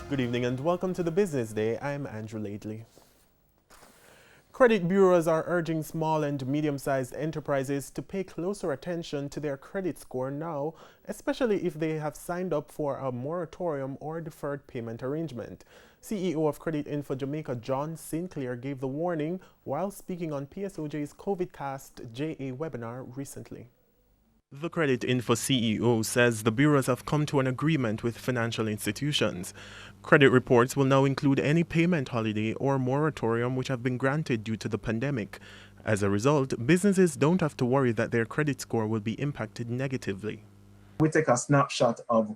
Good evening and welcome to the Business Day. I'm Andrew Laidley. Credit bureaus are urging small and medium-sized enterprises to pay closer attention to their credit score now, especially if they have signed up for a moratorium or deferred payment arrangement. CEO of Credit Info Jamaica, John Sinclair, gave the warning while speaking on PSOJ's COVIDcast JA webinar recently. The Credit Info CEO says the bureaus have come to an agreement with financial institutions. Credit reports will now include any payment holiday or moratorium which have been granted due to the pandemic. As a result, businesses don't have to worry that their credit score will be impacted negatively. We take a snapshot of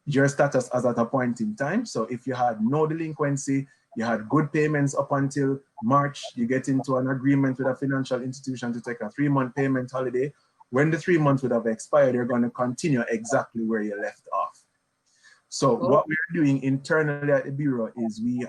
your status as at a point in time. So if you had no delinquency, you had good payments up until March, you get into an agreement with a financial institution to take a 3-month payment holiday. When the 3 months would have expired, you're going to continue exactly where you left off. So what we're doing internally at the Bureau is we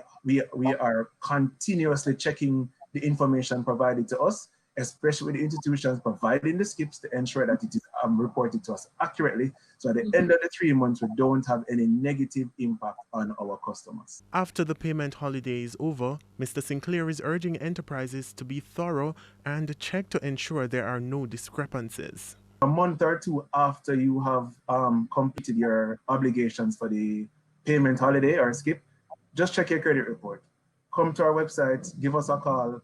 are continuously checking the information provided to us, especially with the institutions providing the skips to ensure that it is reported to us accurately. So at the end of the 3 months, we don't have any negative impact on our customers. After the payment holiday is over, Mr. Sinclair is urging enterprises to be thorough and check to ensure there are no discrepancies. A month or two after you have completed your obligations for the payment holiday or skip, just check your credit report. Come to our website, give us a call,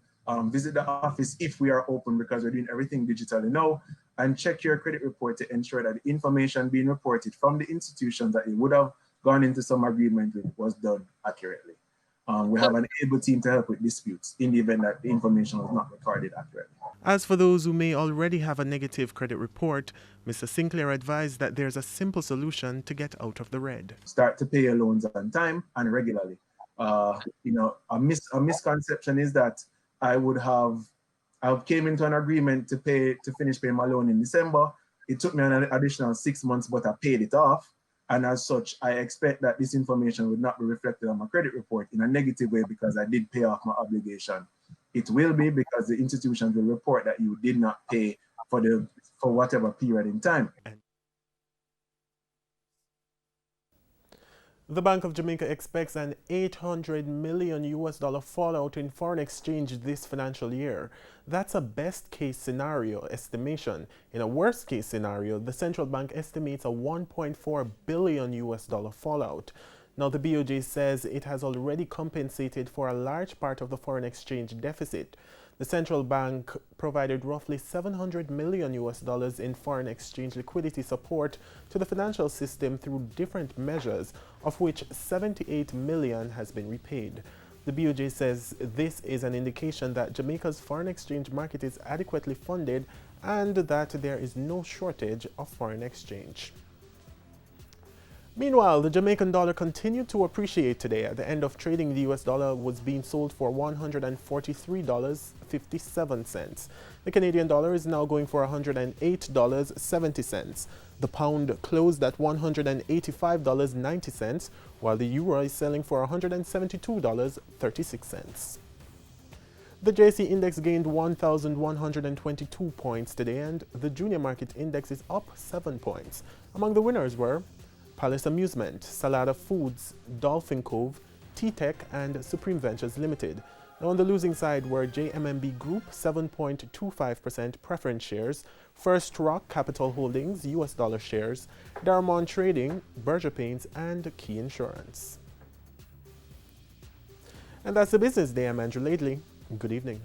visit the office if we are open, because we're doing everything digitally now, and check your credit report to ensure that the information being reported from the institutions that you would have gone into some agreement with was done accurately. We have an able team to help with disputes in the event that the information was not recorded accurately. As for those who may already have a negative credit report, Mr. Sinclair advised that there's a simple solution to get out of the red. Start to pay your loans on time and regularly. A misconception is that I came into an agreement to finish paying my loan in December. It took me an additional 6 months, but I paid it off. And as such, I expect that this information would not be reflected on my credit report in a negative way because I did pay off my obligation. It will be because the institutions will report that you did not pay for whatever period in time. The Bank of Jamaica expects an $800 million fallout in foreign exchange this financial year. That's a best case scenario estimation. In a worst case scenario, the central bank estimates a $1.4 billion fallout. Now, the BOJ says it has already compensated for a large part of the foreign exchange deficit. The central bank provided roughly $700 million in foreign exchange liquidity support to the financial system through different measures, of which $78 million has been repaid. The BOJ says this is an indication that Jamaica's foreign exchange market is adequately funded and that there is no shortage of foreign exchange. Meanwhile, the Jamaican dollar continued to appreciate today. At the end of trading, the US dollar was being sold for $143.57. The Canadian dollar is now going for $108.70. The pound closed at $185.90, while the euro is selling for $172.36. The JC index gained 1,122 points today, and the junior market index is up 7 points. Among the winners were Palace Amusement, Salada Foods, Dolphin Cove, T-Tech, and Supreme Ventures Limited. Now on the losing side were JMMB Group, 7.25% preference shares, First Rock Capital Holdings, US dollar shares, Darmon Trading, Berger Paints, and Key Insurance. And that's the Business Day. I'm Andrew Laidley. Good evening.